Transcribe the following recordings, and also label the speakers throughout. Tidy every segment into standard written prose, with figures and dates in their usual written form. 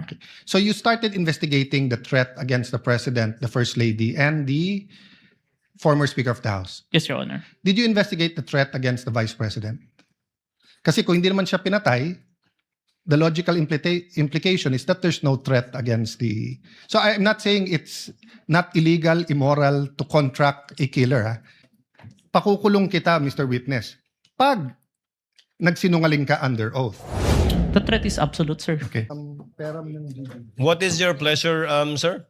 Speaker 1: Okay. So you started investigating the threat against the President, the First Lady, and the former Speaker of the House.
Speaker 2: Yes, Your Honor.
Speaker 1: Did you investigate the threat against the Vice President? Kasi kung hindi naman siya pinatay, the logical implication is that there's no threat against the... So I'm not saying it's not illegal, immoral to contract a killer. Ha? Pakukulong kita, Mr. Witness, pag nagsinungaling ka under oath.
Speaker 2: The threat is absolute, sir.
Speaker 1: Okay.
Speaker 3: What is your pleasure, sir?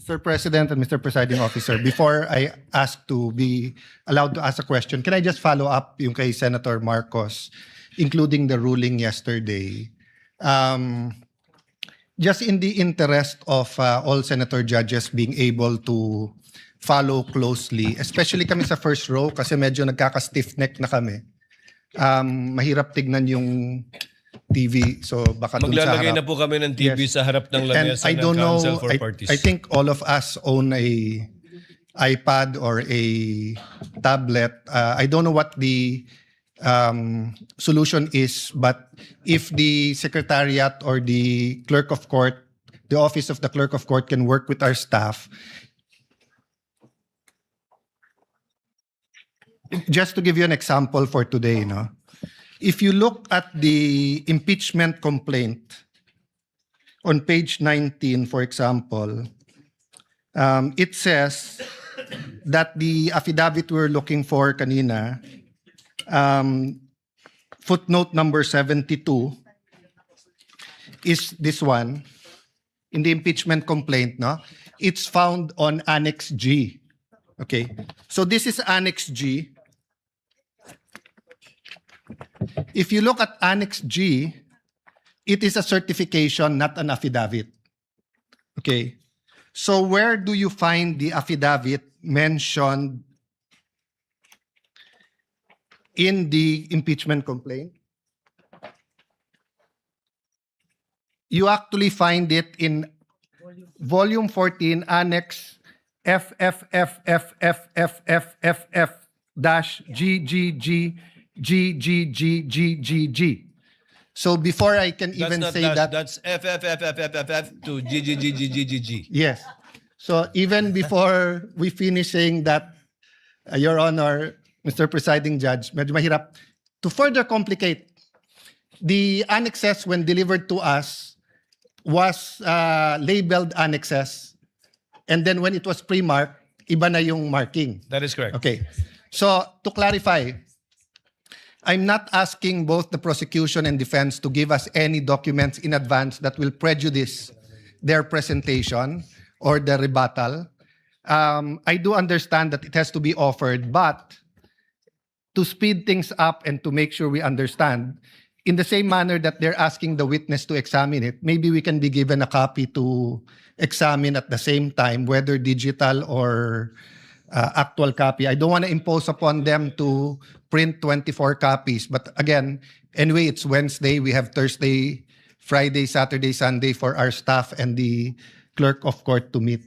Speaker 1: Mr. President and Mr. Presiding Officer, before I ask to be allowed to ask a question, can I just follow up yung kay Senator Marcos, including the ruling yesterday? Just in the interest of all senator judges being able to follow closely, especially kami sa first row kasi medyo nagkaka-stiff neck na kami. Mahirap tignan yung TV, so baka dun sa
Speaker 3: Maglalagay
Speaker 1: harap.
Speaker 3: na po kami ng TV
Speaker 1: Yes.
Speaker 3: sa harap ng
Speaker 1: And
Speaker 3: lamesa
Speaker 1: I
Speaker 3: ng
Speaker 1: don't know,
Speaker 3: Council for Parties.
Speaker 1: I think all of us own a iPad or a tablet. I don't know what the solution is, but if the Secretariat or the Clerk of Court, the Office of the Clerk of Court can work with our staff, just to give you an example for today, no? If you look at the impeachment complaint on page 19, for example, it says that the affidavit we're looking for kanina, footnote number 72, is this one. In the impeachment complaint, no? It's found on Annex G. Okay. So this is Annex G. If you look at Annex G, it is a certification, not an affidavit. Okay. So where do you find the affidavit mentioned in the impeachment complaint? You actually find it in Volume 14, Annex FFFFFFFF-GGGGGGGG. So before I can even say that...
Speaker 3: That's FFFFFF to GGGGGGG.
Speaker 1: Yes. So even before we finish saying that, Your Honor, Mr. Presiding Judge, medyo mahirap. To further complicate, the annexes when delivered to us was labeled annexes. And then when it was pre-marked, iba na yung marking.
Speaker 3: That is correct.
Speaker 1: Okay. So to clarify, I'm not asking both the prosecution and defense to give us any documents in advance that will prejudice their presentation or the rebuttal. I do understand that it has to be offered, but to speed things up and to make sure we understand, in the same manner that they're asking the witness to examine it, maybe we can be given a copy to examine at the same time, whether digital or actual copy. I don't want to impose upon them to print 24 copies. But again, anyway, it's Wednesday. We have Thursday, Friday, Saturday, Sunday for our staff and the clerk of court to meet.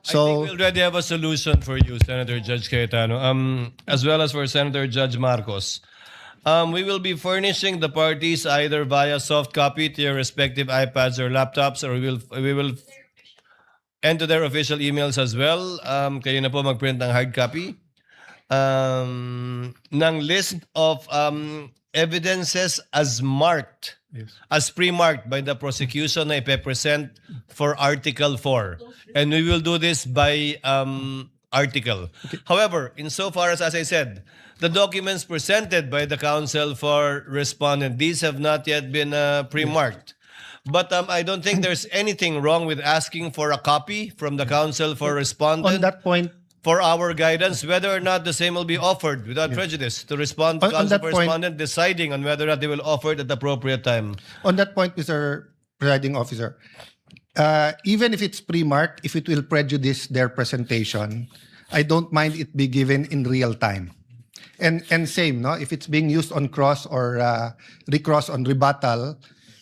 Speaker 3: I think we already have a solution for you, Senator Judge Cayetano, as well as for Senator Judge Marcos. We will be furnishing the parties either via soft copy to your respective iPads or laptops, or we will enter their official emails as well. Kayo na po mag-print ng hard copy ng list of evidences as marked, as pre-marked by the prosecution na ipe-present for Article 4. And we will do this by article. However, insofar as I said, the documents presented by the counsel for respondent, these have not yet been pre-marked. But I don't think there's anything wrong with asking for a copy from the counsel for respondent.
Speaker 1: On that point,
Speaker 3: for our guidance, whether or not the same will be offered without prejudice to respond to
Speaker 1: On
Speaker 3: counsel
Speaker 1: that
Speaker 3: for
Speaker 1: point-
Speaker 3: respondent, deciding on whether or not they will offer it at the appropriate time.
Speaker 1: on that point, Mr. Presiding Officer, even if it's pre-marked, if it will prejudice their presentation, I don't mind it be given in real time. And same, no? If it's being used on cross or recross on rebuttal,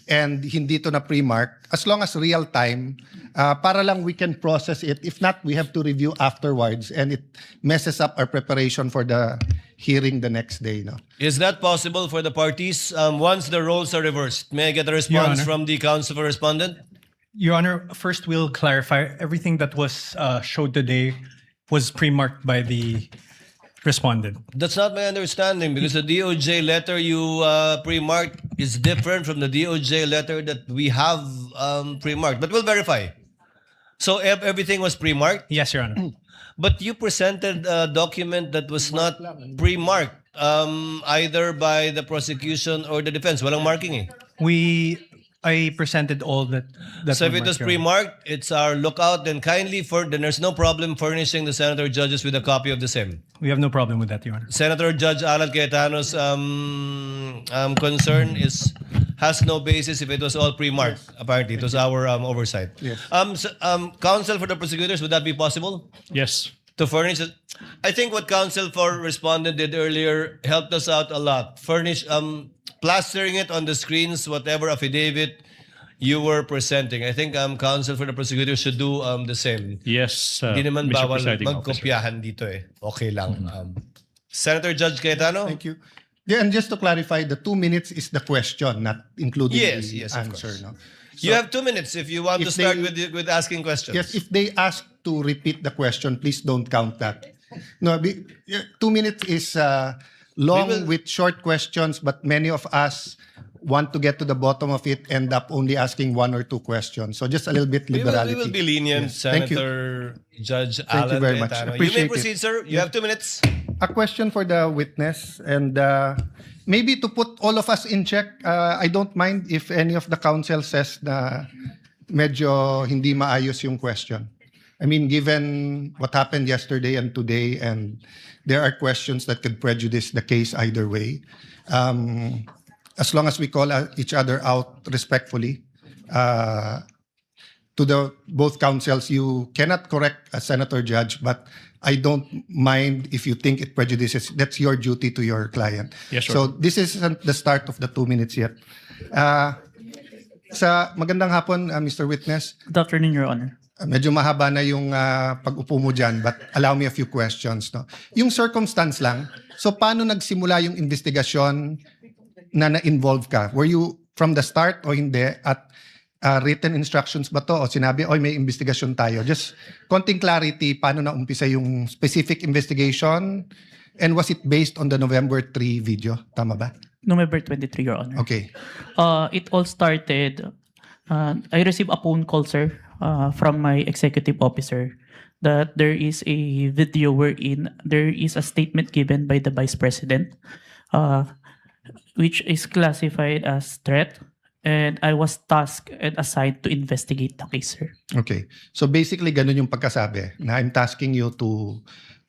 Speaker 1: and hindi to na pre-mark, as long as real time, para lang we can process it. If not, we have to review afterwards, and it messes up our preparation for the hearing the next day. No?
Speaker 3: Is that possible for the parties once the roles are reversed? May I get a response
Speaker 4: Honor.
Speaker 3: from the counsel for respondent?
Speaker 4: Your Honor, first we'll clarify everything that was showed today was pre-marked by the respondent.
Speaker 3: That's not my understanding because the DOJ letter you pre-marked is different from the DOJ letter that we have pre-marked. But we'll verify. So everything was pre-marked,
Speaker 4: Yes, Your Honor.
Speaker 3: but you presented a document that was not pre-marked either by the prosecution or the defense. Walang marking eh.
Speaker 4: I presented all that.
Speaker 3: So if it was
Speaker 4: Your Honor.
Speaker 3: pre-marked, it's our lookout. Then then there's no problem furnishing the senator judges with a copy of the same.
Speaker 4: We have no problem with that, Your Honor.
Speaker 3: Senator Judge Alan Cayetano's concern has no basis if it was all pre-marked. Apparently, it was our oversight.
Speaker 1: Yes.
Speaker 3: Counsel for the prosecutors, would that be possible
Speaker 2: Yes.
Speaker 3: to furnish it? I think what counsel for respondent did earlier helped us out a lot. Furnish plastering it on the screens, whatever affidavit you were presenting. I think counsel for the prosecutors should do the same.
Speaker 2: Yes,
Speaker 3: Hindi naman
Speaker 2: Mr.
Speaker 3: bawal
Speaker 2: Presiding Officer.
Speaker 3: magkopyahan dito eh. Okay lang. Senator Judge Cayetano?
Speaker 1: Thank you. Yeah, and just to clarify, the 2 minutes is the question, not including
Speaker 3: Yes,
Speaker 1: the
Speaker 3: yes, of
Speaker 1: answer.
Speaker 3: course.
Speaker 1: No?
Speaker 3: You have 2 minutes if you want to
Speaker 1: if
Speaker 3: start
Speaker 1: they-
Speaker 3: with asking questions.
Speaker 1: Yes, if they ask to repeat the question, please don't count that. No, 2 minutes is long
Speaker 3: We will-
Speaker 1: with short questions, but many of us want to get to the bottom of it, end up only asking 1 or 2 questions. So just a little bit
Speaker 3: we
Speaker 1: liberality.
Speaker 3: will be lenient,
Speaker 1: Yes. Thank you.
Speaker 3: Senator Judge
Speaker 1: Thank
Speaker 3: Alan
Speaker 1: you very much.
Speaker 3: Cayetano. You
Speaker 1: Appreciate
Speaker 3: may
Speaker 1: it.
Speaker 3: proceed, sir. You have 2 minutes.
Speaker 1: A question for the witness, and maybe to put all of us in check, I don't mind if any of the counsel says na medyo hindi maayos yung question. I mean, given what happened yesterday and today, and there are questions that could prejudice the case either way, as long as we call each other out respectfully, to the both counsels, you cannot correct a senator judge, but I don't mind if you think it prejudices. That's your duty to your client.
Speaker 2: Yes, sir.
Speaker 1: So this isn't the start of the 2 minutes yet. Sa magandang hapon, Mr. Witness.
Speaker 2: Good afternoon, Your Honor.
Speaker 1: Medyo mahaba na yung pag-upo mo dyan, but allow me a few questions. No? Yung circumstance lang, so paano nagsimula yung investigasyon na na-involve ka? Were you from the start o hindi? At written instructions ba to? O sinabi, oy, may investigasyon tayo? Just konting clarity, paano na umpisa yung specific investigation? And was it based on the November 3 video? Tama ba?
Speaker 2: November 23, Your Honor.
Speaker 1: Okay.
Speaker 2: It all started, I received a phone call, sir, from my executive officer that there is a video wherein there is a statement given by the Vice President, which is classified as threat, and I was tasked and assigned to investigate the case, sir.
Speaker 1: Okay. So basically, ganun yung pagkasabi na I'm tasking you to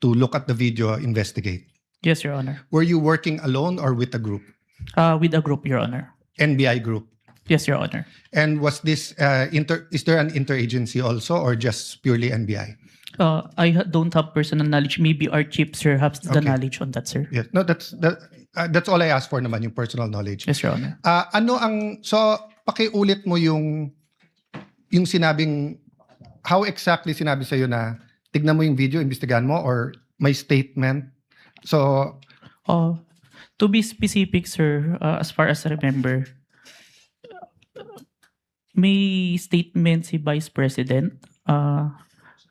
Speaker 1: look at the video, investigate.
Speaker 2: Yes, Your Honor.
Speaker 1: Were you working alone or with a group?
Speaker 2: With a group, Your Honor.
Speaker 1: NBI group.
Speaker 2: Yes, Your Honor.
Speaker 1: And was this is there an interagency also or just purely NBI?
Speaker 2: Don't have personal knowledge. Maybe our chief, sir, has the
Speaker 1: Okay.
Speaker 2: knowledge on that, sir.
Speaker 1: Yes. No, that's all I asked for naman, yung personal knowledge.
Speaker 2: Yes, Your Honor.
Speaker 1: So pakiulit mo yung sinabing, how exactly sinabi sa'yo na tignan mo yung video, imbestigahan mo, or may statement? So,
Speaker 2: To be specific, sir, as far as I remember, may statement si Vice President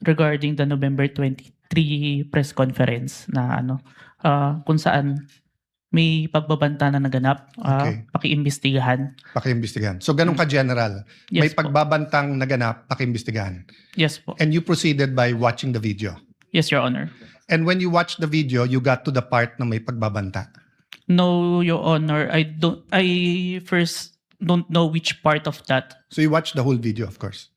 Speaker 2: regarding the November 23 press conference na kung saan may pagbabanta na naganap,
Speaker 1: Okay.
Speaker 2: pakiimbestigahan.
Speaker 1: pakiimbestigahan. So, ganun ka-general. May
Speaker 2: Yes po.
Speaker 1: pagbabantang naganap, pakiimbestigahan.
Speaker 2: Yes po.
Speaker 1: And you proceeded by watching the video.
Speaker 2: Yes, Your Honor.
Speaker 1: And when you watched the video, you got to the part na may pagbabanta.
Speaker 2: No, Your Honor. I first don't know which part of that.
Speaker 1: So you watched the whole video, of course.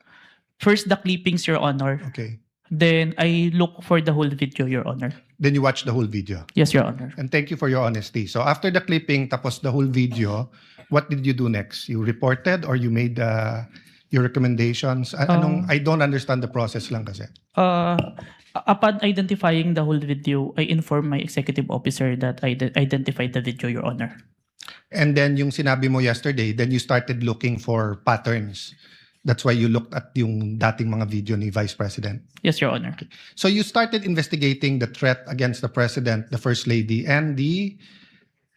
Speaker 2: First, the clippings, Your Honor.
Speaker 1: Okay.
Speaker 2: Then, I look for the whole video, Your Honor.
Speaker 1: Then you watched the whole video.
Speaker 2: Yes, Your Honor.
Speaker 1: And thank you for your honesty. So after the clipping, tapos the whole video, what did you do next? You reported or you made your recommendations? I don't understand the process lang kasi.
Speaker 2: Upon identifying the whole video, I informed my executive officer that I identified the video, Your Honor.
Speaker 1: And then yung sinabi mo yesterday, then you started looking for patterns That's why you looked at yung dating mga video ni Vice President.
Speaker 2: Yes, Your Honor.
Speaker 1: So you started investigating the threat against the President, the First Lady, and the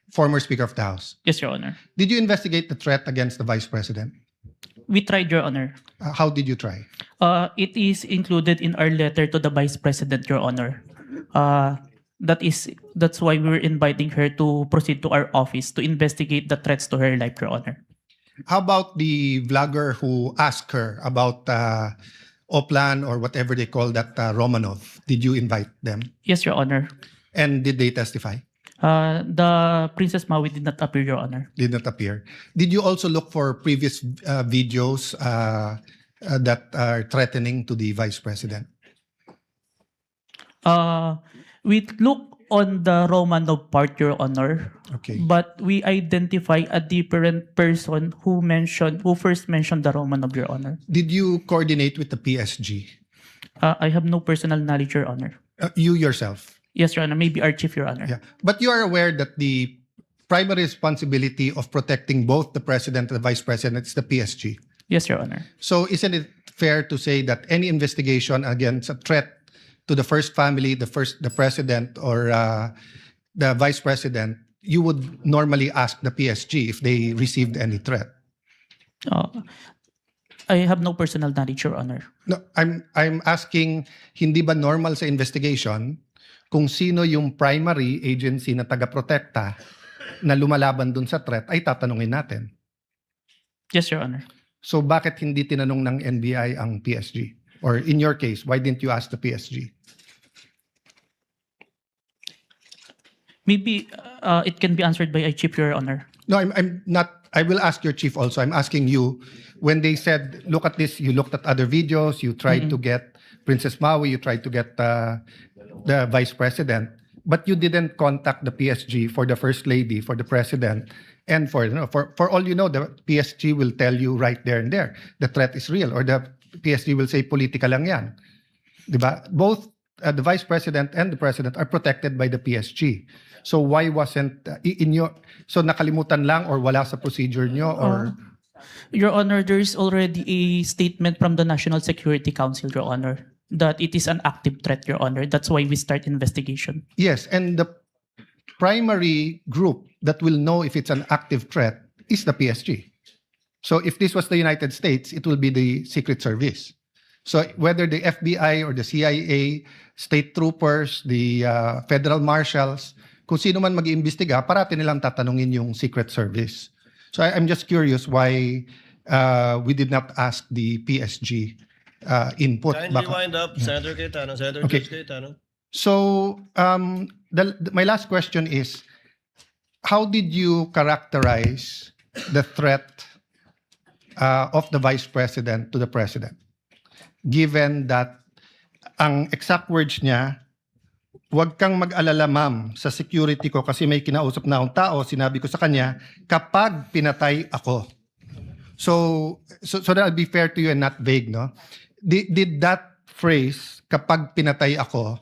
Speaker 1: former Speaker of the House.
Speaker 2: Yes, Your Honor.
Speaker 1: Did you investigate the threat against the Vice President?
Speaker 2: We tried, Your Honor.
Speaker 1: How did you try?
Speaker 2: It is included in our letter to the Vice President, Your Honor. That's why we're inviting her to proceed to our office to investigate the threats to her life, Your Honor.
Speaker 1: How about the vlogger who asked her about Oplan or whatever they call that Romanov? Did you invite them?
Speaker 2: Yes, Your Honor.
Speaker 1: And did they testify?
Speaker 2: The Princess Maui did not appear, Your Honor.
Speaker 1: Did not appear. Did you also look for previous videos that are threatening to the Vice President?
Speaker 2: We look on the Romanov part, Your Honor,
Speaker 1: Okay.
Speaker 2: but we identify a different person who first mentioned the Romanov, Your Honor.
Speaker 1: Did you coordinate with the PSG?
Speaker 2: I have no personal knowledge, Your Honor.
Speaker 1: You yourself?
Speaker 2: Yes, Your Honor. Maybe our chief, Your Honor.
Speaker 1: Yeah. But you are aware that the primary responsibility of protecting both the President and the Vice President is the PSG.
Speaker 2: Yes, Your Honor.
Speaker 1: So isn't it fair to say that any investigation against a threat to the first family, the president or the vice president, you would normally ask the PSG if they received any threat?
Speaker 2: I have no personal knowledge, Your Honor.
Speaker 1: No, I'm asking, hindi ba normal sa investigation kung sino yung primary agency na taga-protekta na lumalaban dun sa threat ay tatanungin natin?
Speaker 2: Yes, Your Honor.
Speaker 1: So bakit hindi tinanong ng NBI ang PSG? Or in your case, why didn't you ask the PSG?
Speaker 2: Maybe it can be answered by a chief, Your Honor.
Speaker 1: No, I'm not. I will ask your chief also. I'm asking you, when they said, look at this, you looked at other videos, you tried to get Princess Maui, you tried to get the vice president, but you didn't contact the PSG for the first lady, for the president, and for all you know, the PSG will tell you right there and there, the threat is real, or the PSG will say, politika lang yan. Diba? Both the vice president and the president are protected by the PSG. So why wasn't so nakalimutan lang or wala sa procedure nyo or
Speaker 2: Your Honor, there is already a statement from the National Security Council, Your Honor, that it is an active threat, Your Honor. That's why we start investigation.
Speaker 1: yes, and the primary group that will know if it's an active threat is the PSG. So if this was the United States, it will be the Secret Service. So whether the FBI or the CIA, state troopers, the federal marshals, kung sino man mag-iimbestiga, parati nilang tatanungin yung Secret Service. So I'm just curious why we did not ask the PSG input.
Speaker 3: Kindly
Speaker 1: Baka-
Speaker 3: wind up, Senator Cayetano. Senator
Speaker 1: Okay.
Speaker 3: Judge Cayetano.
Speaker 1: So, my last question is, how did you characterize the threat of the Vice President to the President? Given that ang exact words niya, huwag kang mag-alala ma'am sa security ko kasi may kinausap na akong tao, sinabi ko sa kanya, kapag pinatay ako. So that I'll be fair to you and not vague, no? Did that phrase, kapag pinatay ako,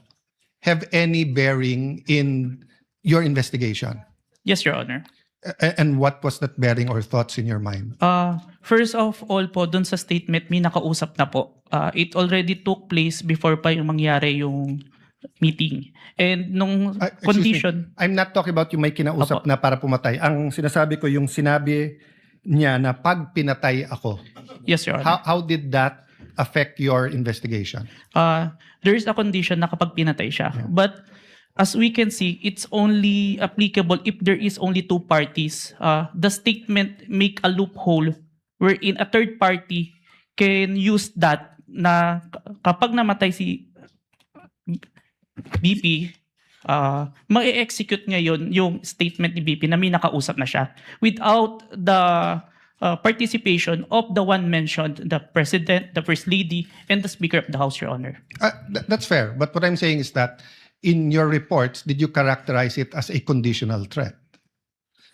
Speaker 1: have any bearing in your investigation?
Speaker 2: Yes, Your Honor.
Speaker 1: And what was that bearing or thoughts in your mind?
Speaker 2: First of all po, dun sa statement, may nakausap na po. It already took place before pa yung mangyari yung meeting. And nung
Speaker 1: Excuse me.
Speaker 2: condition,
Speaker 1: I'm not talking about yung may kinausap
Speaker 2: Apo.
Speaker 1: na para pumatay. Ang sinasabi ko yung sinabi niya na pag pinatay ako.
Speaker 2: yes, Your Honor.
Speaker 1: How did that affect your investigation?
Speaker 2: There is a condition na kapag pinatay siya. But as we can see, it's only applicable if there is only two parties. The statement make a loophole wherein a third party can use that na kapag namatay si BP, ma-execute ngayon yung statement ni BP na may nakausap na siya without the participation of the one mentioned, the President, the First Lady, and the Speaker of the House, Your Honor.
Speaker 1: That's fair. But what I'm saying is that in your reports, did you characterize it as a conditional threat?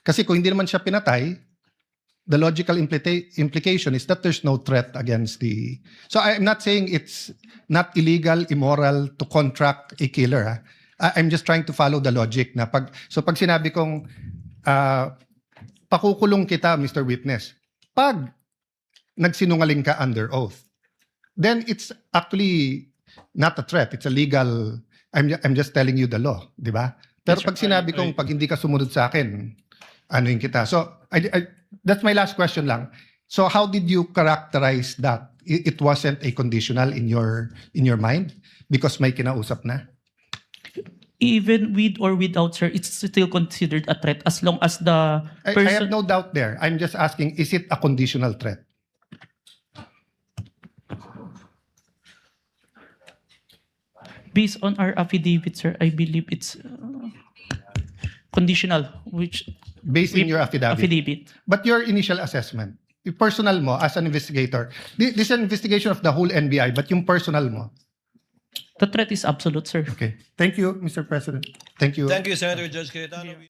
Speaker 1: Kasi kung hindi naman siya pinatay, the logical implication is that there's no threat against the... So I'm not saying it's not illegal, immoral to contract a killer. Ha? I'm just trying to follow the logic na pag sinabi kong pakukulong kita, Mr. Witness, pag nagsinungaling ka under oath, then it's actually not a threat. It's a legal, I'm just telling you the law, di ba? Pero pag sinabi kong pag hindi ka sumunod sa akin, ano yung kita. So, that's my last question lang. So, how did you characterize that? It wasn't a conditional in your mind? Because may kinausap na?
Speaker 2: Even with or without, sir, it's still considered a threat as long as the
Speaker 1: I
Speaker 2: person...
Speaker 1: have no doubt there. I'm just asking, is it a conditional threat?
Speaker 2: Based on our affidavit, sir, I believe it's conditional, which
Speaker 1: Based in your affidavit. But your initial assessment, yung personal mo as an investigator, this is an investigation of the whole NBI, but yung personal mo.
Speaker 2: the threat is absolute, sir.
Speaker 1: Okay. Thank you, Mr. President. Thank you.
Speaker 3: Thank you, Senator Judge Cayetano.